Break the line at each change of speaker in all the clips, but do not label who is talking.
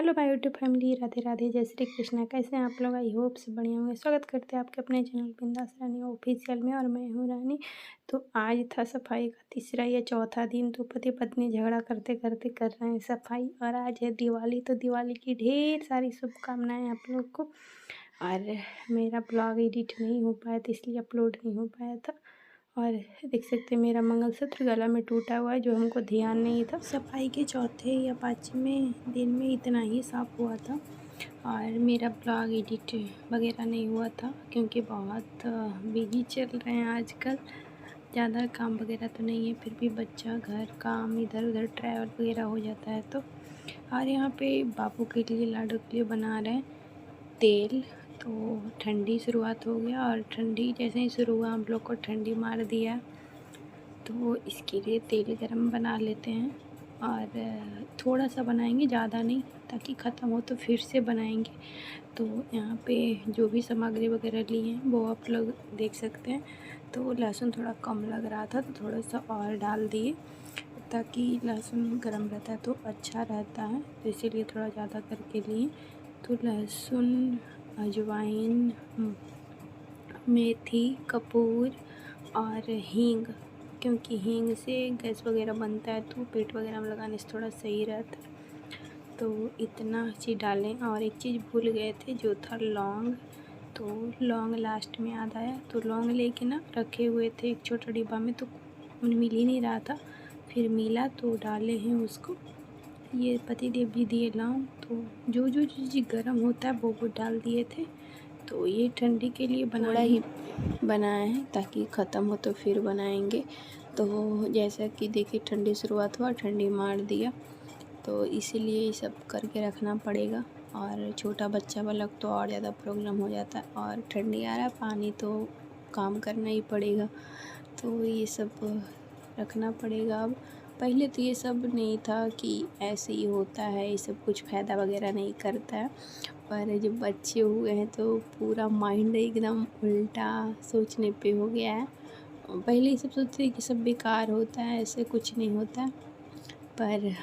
Hello my YouTube family, Radhe Radhe, जय श्री कृष्णा। कैसे हैं आप लोग? आई होप से बढ़िया होंगे। स्वागत करते हैं आपके अपने चैनल बिंदास रानी ऑफिशियल में, और मैं हूँ रानी। तो आज था सफाई का तीसरा या चौथा दिन। तो पति पत्नी झगड़ा करते करते कर रहे हैं सफाई, और आज है दिवाली। तो दिवाली की ढेर सारी शुभकामनाएं आप लोग को। और मेरा ब्लॉग एडिट नहीं हो पाया था, इसलिए अपलोड नहीं हो पाया था। और देख सकते हैं मेरा मंगलसूत्र गला में टूटा हुआ है, जो हमको ध्यान नहीं था। सफाई के चौथे या पाँचवें दिन में इतना ही साफ हुआ था। और मेरा ब्लॉग एडिट वगैरह नहीं हुआ था, क्योंकि बहुत बिजी चल रहे हैं आजकल। ज़्यादा काम वगैरह तो नहीं है, फिर भी बच्चा, घर, काम, इधर उधर ट्रैवल वगैरह हो जाता है तो। और यहाँ पे बाबू के लिए, लाडू के लिए बना रहे हैं तेल। तो ठंडी शुरुआत हो गया, और ठंडी जैसे ही शुरू हुआ हम लोग को ठंडी मार दिया। तो इसके लिए तेल गरम बना लेते हैं, और थोड़ा सा बनाएंगे, ज़्यादा नहीं, ताकि ख़त्म हो तो फिर से बनाएंगे। तो यहाँ पे जो भी सामग्री वगैरह ली हैं वो आप लोग देख सकते हैं। तो लहसुन थोड़ा कम लग रहा था, तो थोड़ा सा और डाल दिए, ताकि लहसुन गरम रहता है तो अच्छा रहता है, तो इसीलिए थोड़ा ज़्यादा करके लिए। तो लहसुन, अजवाइन, मेथी, कपूर और हींग, क्योंकि हींग से गैस वगैरह बनता है तो पेट वगैरह में लगाने से थोड़ा सही रहता है। तो इतना चीज़ डालें। और एक चीज़ भूल गए थे, जो था लौंग। तो लौंग लास्ट में याद आया, तो लौंग लेके ना रखे हुए थे एक छोटा डिब्बा में, तो मिल ही नहीं रहा था, फिर मिला तो डाले हैं उसको। ये पति देव जी दिए लौंग। तो जो जो चीज़ गर्म होता है वो डाल दिए थे। तो ये ठंडी के लिए थोड़ा ही बनाए हैं, ताकि ख़त्म हो तो फिर बनाएंगे। तो जैसा कि देखिए ठंडी शुरुआत हुआ, ठंडी मार दिया, तो इसीलिए ये सब करके रखना पड़ेगा। और छोटा बच्चा वाला तो और ज़्यादा प्रॉब्लम हो जाता है, और ठंडी आ रहा है, पानी तो काम करना ही पड़ेगा, तो ये सब रखना पड़ेगा। अब पहले तो ये सब नहीं था कि ऐसे ही होता है, ये सब कुछ फ़ायदा वगैरह नहीं करता है। पर जब बच्चे हुए हैं तो पूरा माइंड एकदम उल्टा सोचने पे हो गया है। पहले ये सब सोचते थे कि सब बेकार होता है, ऐसे कुछ नहीं होता है, पर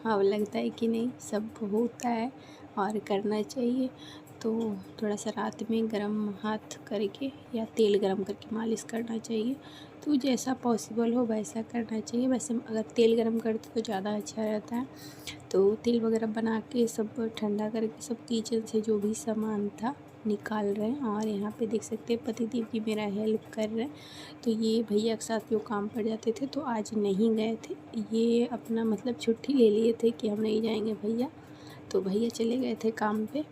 अब लगता है कि नहीं, सब होता है और करना चाहिए। तो थोड़ा सा रात में गरम हाथ करके या तेल गरम करके मालिश करना चाहिए। तो जैसा पॉसिबल हो वैसा करना चाहिए। वैसे अगर तेल गरम करते तो ज़्यादा अच्छा रहता है। तो तेल वगैरह बना के सब ठंडा करके सब किचन से जो भी सामान था निकाल रहे हैं। और यहाँ पे देख सकते हैं पति देव जी मेरा हेल्प कर रहे हैं। तो ये भैया के साथ जो काम पड़ जाते थे तो आज नहीं गए थे, ये अपना मतलब छुट्टी ले लिए थे कि हम नहीं जाएंगे भैया। तो भैया चले गए थे काम पे,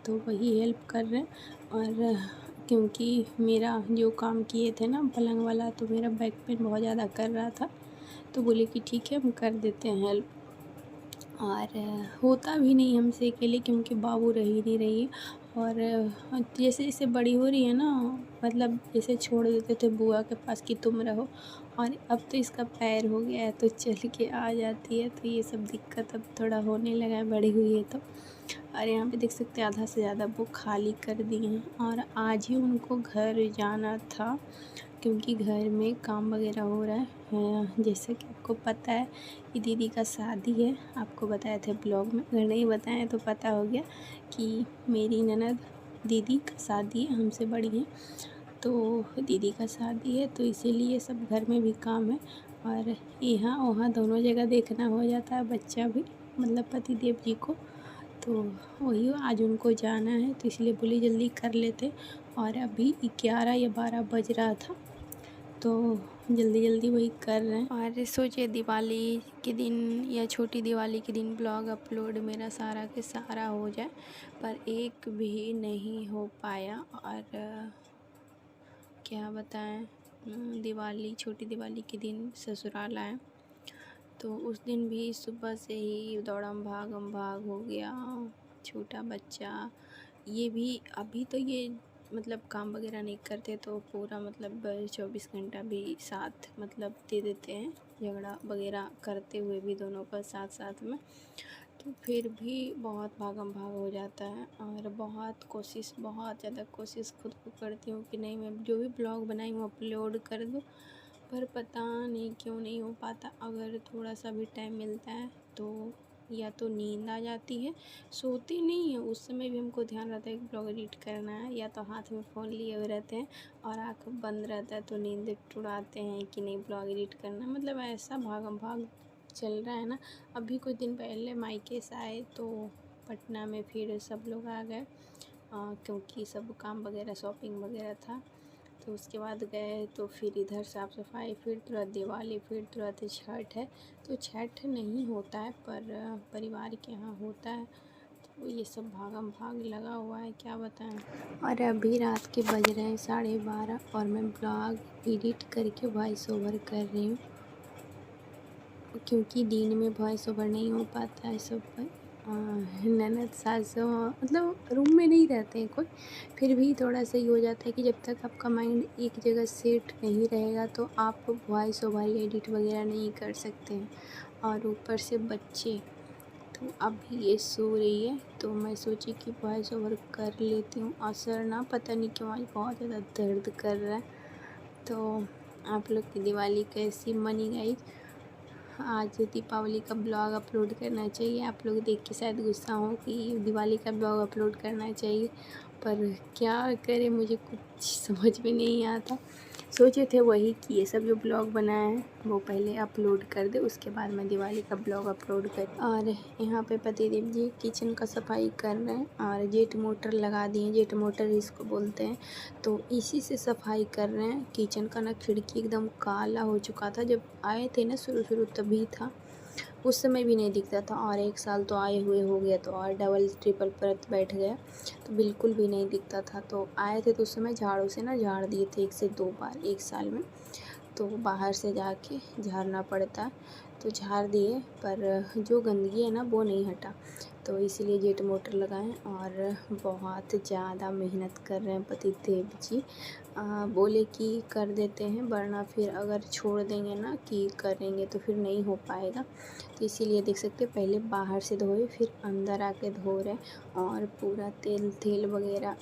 तो वही हेल्प कर रहे हैं। और क्योंकि मेरा जो काम किए थे ना पलंग वाला, तो मेरा बैक पेन बहुत ज़्यादा कर रहा था, तो बोले कि ठीक है हम कर देते हैं हेल्प। और होता भी नहीं हमसे अकेले, क्योंकि बाबू रह ही नहीं रही है। और जैसे जैसे बड़ी हो रही है ना, मतलब जैसे छोड़ देते थे बुआ के पास कि तुम रहो, और अब तो इसका पैर हो गया है तो चल के आ जाती है। तो ये सब दिक्कत अब थोड़ा होने लगा है, बड़ी हुई है तो। और यहाँ पे देख सकते हैं आधा से ज़्यादा वो खाली कर दिए हैं। और आज ही उनको घर जाना था, क्योंकि घर में काम वगैरह हो रहा है। जैसे कि आपको पता है कि दीदी का शादी है, आपको बताया था ब्लॉग में, अगर नहीं बताया तो पता हो गया कि मेरी ननद दीदी का शादी है, हमसे बड़ी है, तो दीदी का शादी है, तो इसीलिए सब घर में भी काम है। और यहाँ वहाँ दोनों जगह देखना हो जाता है, बच्चा भी मतलब पति देव जी को। तो वही आज उनको जाना है, तो इसलिए बोली जल्दी कर लेते। और अभी 11 या 12 बज रहा था, तो जल्दी जल्दी वही कर रहे हैं। और सोचिए दिवाली के दिन या छोटी दिवाली के दिन ब्लॉग अपलोड मेरा सारा के सारा हो जाए, पर एक भी नहीं हो पाया। और क्या बताएं, दिवाली, छोटी दिवाली के दिन ससुराल आए, तो उस दिन भी सुबह से ही दौड़म भाग हो गया। छोटा बच्चा, ये भी अभी तो ये मतलब काम वगैरह नहीं करते, तो पूरा मतलब 24 घंटा भी साथ मतलब दे देते हैं, झगड़ा वगैरह करते हुए भी दोनों का साथ साथ में। तो फिर भी बहुत भागम भाग हो जाता है। और बहुत ज़्यादा कोशिश खुद को करती हूँ कि नहीं, मैं जो भी ब्लॉग बनाई हूँ अपलोड कर दूँ, पर पता नहीं क्यों नहीं हो पाता। अगर थोड़ा सा भी टाइम मिलता है तो या तो नींद आ जाती है, सोते नहीं हैं उस समय भी हमको ध्यान रहता है कि ब्लॉग एडिट करना है, या तो हाथ में फ़ोन लिए हुए रहते हैं और आँख बंद रहता है तो नींद उड़ाते हैं कि नहीं ब्लॉग एडिट करना। मतलब ऐसा भागम भाग चल रहा है ना। अभी कुछ दिन पहले मायके से आए तो पटना में फिर सब लोग आ गए क्योंकि सब काम वगैरह शॉपिंग वगैरह था। तो उसके बाद गए तो फिर इधर साफ़ सफाई, फिर तुरंत दिवाली, फिर तुरंत छठ है। तो छठ नहीं होता है पर परिवार के यहाँ होता है, तो ये सब भागम भाग लगा हुआ है, क्या बताएं। और अभी रात के बज रहे हैं 12:30 और मैं ब्लॉग एडिट करके वॉइस ओवर कर रही हूँ, क्योंकि दिन में वॉइस ओवर नहीं हो पाता है। सब ननद सासु मतलब रूम में नहीं रहते हैं कोई, फिर भी थोड़ा सा ही हो जाता है कि जब तक आपका माइंड एक जगह सेट नहीं रहेगा तो आप वॉइस ओवर एडिट वगैरह नहीं कर सकते हैं। और ऊपर से बच्चे, तो अभी ये सो रही है तो मैं सोची कि वॉइस ओवर कर लेती हूँ। असर ना पता नहीं क्यों आज बहुत ज़्यादा दर्द कर रहा है। तो आप लोग की दिवाली कैसी मनी गाइस? आज दीपावली का ब्लॉग अपलोड करना चाहिए। आप लोग देख के शायद गुस्सा हो कि दिवाली का ब्लॉग अपलोड करना चाहिए, पर क्या करें, मुझे कुछ समझ में नहीं आता। सोचे थे वही कि ये सब जो ब्लॉग बनाए हैं वो पहले अपलोड कर दे, उसके बाद मैं दिवाली का ब्लॉग अपलोड कर। और यहाँ पे पतिदेव जी किचन का सफाई कर रहे हैं और जेट मोटर लगा दिए, जेट मोटर इसको बोलते हैं, तो इसी से सफाई कर रहे हैं। किचन का ना खिड़की एकदम काला हो चुका था, जब आए थे ना शुरू तभी था, उस समय भी नहीं दिखता था। और 1 साल तो आए हुए हो गया तो और डबल ट्रिपल परत बैठ गया तो बिल्कुल भी नहीं दिखता था। तो आए थे तो उस समय झाड़ू से ना झाड़ दिए थे 1 से 2 बार 1 साल में, तो बाहर से जाके झाड़ना पड़ता, तो झाड़ दिए पर जो गंदगी है ना वो नहीं हटा, तो इसीलिए जेट मोटर लगाएं। और बहुत ज़्यादा मेहनत कर रहे हैं पतिदेव जी। बोले कि कर देते हैं, वरना फिर अगर छोड़ देंगे ना कि करेंगे तो फिर नहीं हो पाएगा। तो इसीलिए देख सकते पहले बाहर से धोए फिर अंदर आके धो रहे हैं और पूरा तेल वगैरह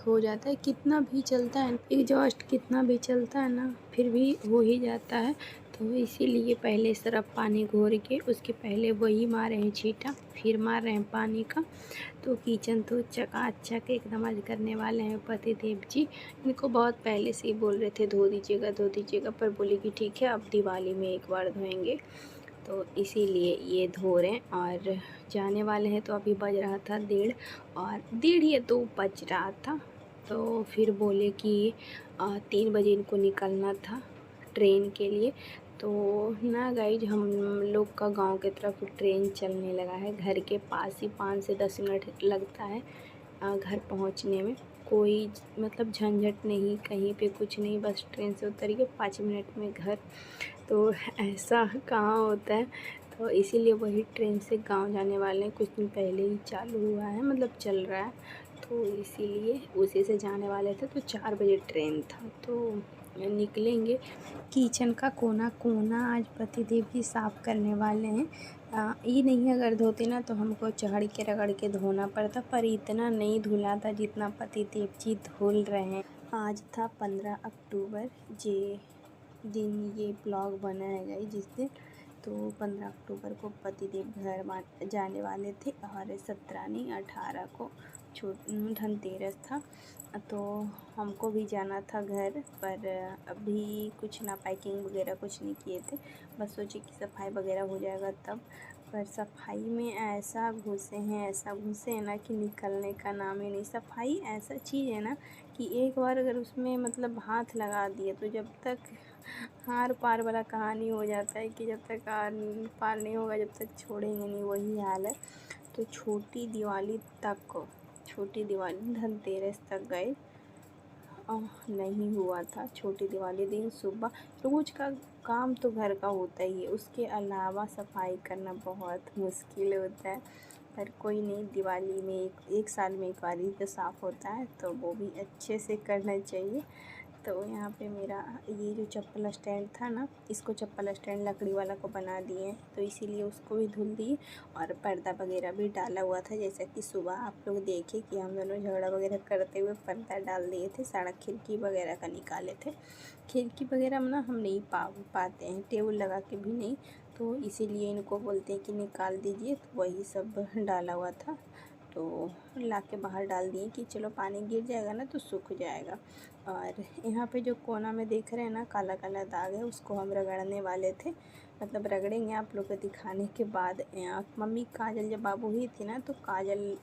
हो जाता है। कितना भी चलता है एग्जॉस्ट, कितना भी चलता है ना फिर भी हो ही जाता है। तो इसीलिए पहले सिर्फ पानी घोर के उसके पहले वही मारे हैं छींटा, फिर मार रहे हैं पानी का। तो किचन तो चकाचक एकदम आज करने वाले हैं पतिदेव जी। इनको बहुत पहले से ही बोल रहे थे धो दीजिएगा, पर बोले कि ठीक है अब दिवाली में एक बार धोएंगे, तो इसीलिए ये धो रहे हैं। और जाने वाले हैं तो अभी बज रहा था 1:30 और 1:30 या 2 बज रहा था। तो फिर बोले कि 3 बजे इनको निकलना था ट्रेन के लिए। तो ना गाइज हम लोग का गांव के तरफ ट्रेन चलने लगा है, घर के पास ही 5 से 10 मिनट लगता है घर पहुंचने में। कोई मतलब झंझट नहीं, कहीं पे कुछ नहीं, बस ट्रेन से उतर के 5 मिनट में घर। तो ऐसा कहाँ होता है, तो इसीलिए वही ट्रेन से गांव जाने वाले हैं। कुछ दिन पहले ही चालू हुआ है, मतलब चल रहा है, तो इसीलिए उसी से जाने वाले थे। तो 4 बजे ट्रेन था तो निकलेंगे। किचन का कोना कोना आज पतिदेव जी साफ़ करने वाले हैं। ये नहीं अगर धोते ना तो हमको चढ़ के रगड़ के धोना पड़ता, पर इतना नहीं धुला था जितना पतिदेव जी धुल रहे हैं। आज था 15 अक्टूबर जे दिन ये ब्लॉग बना है गाइस जिस दिन, तो 15 अक्टूबर को पतिदेव घर जाने वाले थे और 17 नहीं 18 को धनतेरस था। तो हमको भी जाना था घर, पर अभी कुछ ना पैकिंग वगैरह कुछ नहीं किए थे, बस सोचे कि सफाई वगैरह हो जाएगा तब। पर सफाई में ऐसा घुसे हैं ना कि निकलने का नाम ही नहीं। सफाई ऐसा चीज़ है ना कि एक बार अगर उसमें मतलब हाथ लगा दिए तो जब तक आर पार वाला कहानी हो जाता है कि जब तक आर पार नहीं होगा जब तक छोड़ेंगे नहीं, वही हाल है। तो छोटी दिवाली धनतेरस तक गए, नहीं हुआ था। छोटी दिवाली दिन सुबह रोज़ का काम तो घर का होता ही है, उसके अलावा सफाई करना बहुत मुश्किल होता है। पर कोई नहीं, दिवाली में एक साल में एक बार ही तो साफ़ होता है, तो वो भी अच्छे से करना चाहिए। तो यहाँ पे मेरा ये जो चप्पल स्टैंड था ना, इसको चप्पल स्टैंड लकड़ी वाला को बना दिए, तो इसीलिए उसको भी धुल दिए। और पर्दा वगैरह भी डाला हुआ था, जैसा कि सुबह आप लोग देखे कि हम दोनों झगड़ा वगैरह करते हुए पर्दा डाल दिए थे, सारा खिड़की वगैरह का निकाले थे। खिड़की वगैरह में ना हम नहीं पाते हैं, टेबल लगा के भी नहीं, तो इसीलिए इनको बोलते हैं कि निकाल दीजिए। तो वही सब डाला हुआ था, तो ला के बाहर डाल दिए कि चलो पानी गिर जाएगा ना तो सूख जाएगा। और यहाँ पे जो कोना में देख रहे हैं ना काला काला दाग है, उसको हम रगड़ने वाले थे, मतलब रगड़ेंगे आप लोग को दिखाने के बाद। मम्मी काजल जब बाबू ही थी ना तो काजल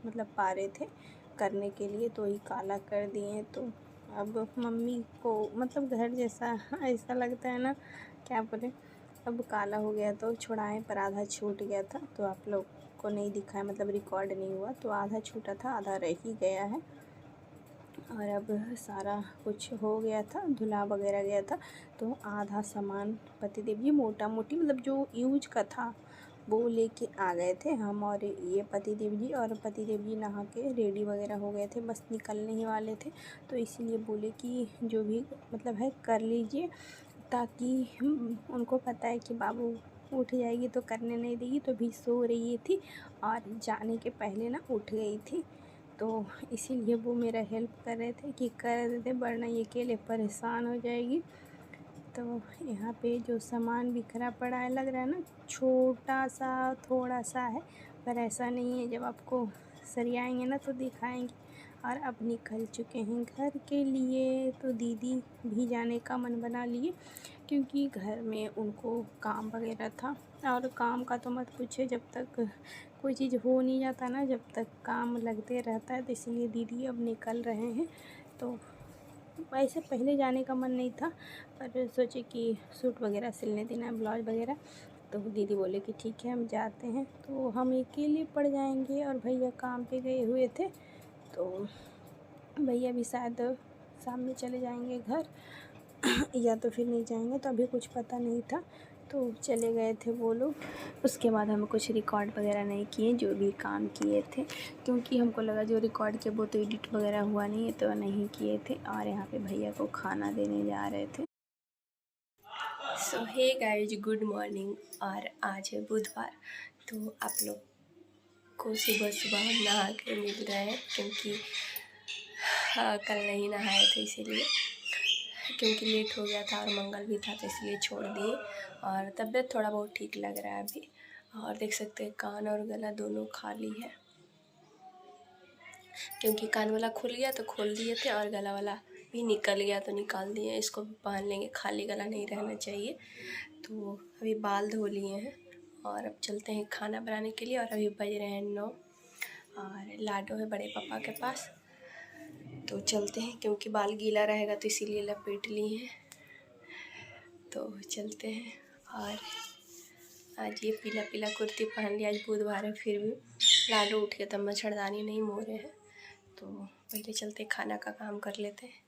मतलब पा रहे थे करने के लिए, तो ही काला कर दिए। तो अब मम्मी को मतलब घर जैसा ऐसा लगता है ना, क्या बोले, अब काला हो गया तो छुड़ाएं, पर आधा छूट गया था तो आप लोग को नहीं दिखाया, मतलब रिकॉर्ड नहीं हुआ। तो आधा छूटा था, आधा रह ही गया है। और अब सारा कुछ हो गया था, धुला वगैरह गया था। तो आधा सामान पतिदेव जी मोटा मोटी मतलब जो यूज का था वो लेके आ गए थे हम, और ये पतिदेव जी, और पतिदेव जी नहा के रेडी वगैरह हो गए थे, बस निकलने ही वाले थे। तो इसीलिए बोले कि जो भी मतलब है कर लीजिए, ताकि उनको पता है कि बाबू उठ जाएगी तो करने नहीं देगी, तो भी सो रही थी और जाने के पहले ना उठ गई थी। तो इसीलिए वो मेरा हेल्प कर रहे थे कि कर देते, वरना ये अकेले परेशान हो जाएगी। तो यहाँ पे जो सामान बिखरा पड़ा है, लग रहा है ना छोटा सा थोड़ा सा है, पर ऐसा नहीं है। जब आपको सरियाएंगे ना तो दिखाएंगे। और अब निकल चुके हैं घर के लिए। तो दीदी भी जाने का मन बना लिए, क्योंकि घर में उनको काम वगैरह था। और काम का तो मत पूछे, जब तक कोई चीज़ हो नहीं जाता ना, जब तक काम लगते रहता है। तो इसीलिए दीदी अब निकल रहे हैं। तो वैसे पहले जाने का मन नहीं था, पर सोचे कि सूट वगैरह सिलने देना है, ब्लाउज वगैरह। तो दीदी बोले कि ठीक है हम जाते हैं। तो हम अकेले पड़ जाएंगे, और भैया काम पे गए हुए थे, तो भैया भी शायद शाम में चले जाएंगे घर या तो फिर नहीं जाएंगे, तो अभी कुछ पता नहीं था। तो चले गए थे वो लोग। उसके बाद हम कुछ रिकॉर्ड वगैरह नहीं किए, जो भी काम किए थे, क्योंकि हमको लगा जो रिकॉर्ड किया वो तो एडिट वगैरह हुआ नहीं है, तो नहीं किए थे। और यहाँ पे भैया को खाना देने जा रहे थे। सो हे गाइज, गुड मॉर्निंग। और आज है बुधवार, तो आप लोग को सुबह सुबह हम नहा के मिल रहे हैं, क्योंकि कल नहीं नहाए थे इसीलिए, क्योंकि लेट हो गया था और मंगल भी था, तो इसलिए छोड़ दिए। और तबीयत थोड़ा बहुत ठीक लग रहा है अभी। और देख सकते हैं कान और गला दोनों खाली है, क्योंकि कान वाला खुल गया तो खोल दिए थे, और गला वाला भी निकल गया तो निकाल दिए। इसको भी पहन लेंगे, खाली गला नहीं रहना चाहिए। तो अभी बाल धो लिए हैं और अब चलते हैं खाना बनाने के लिए। और अभी बज रहे हैं 9, और लाडो है बड़े पापा के पास, तो चलते हैं, क्योंकि बाल गीला रहेगा तो इसीलिए लपेट लिए हैं। तो चलते हैं। और आज ये पीला पीला कुर्ती पहन लिया, आज बुधवार है, फिर भी लाडो उठ के तब मच्छरदानी नहीं मोड़े हैं। तो पहले चलते खाना का काम कर लेते हैं।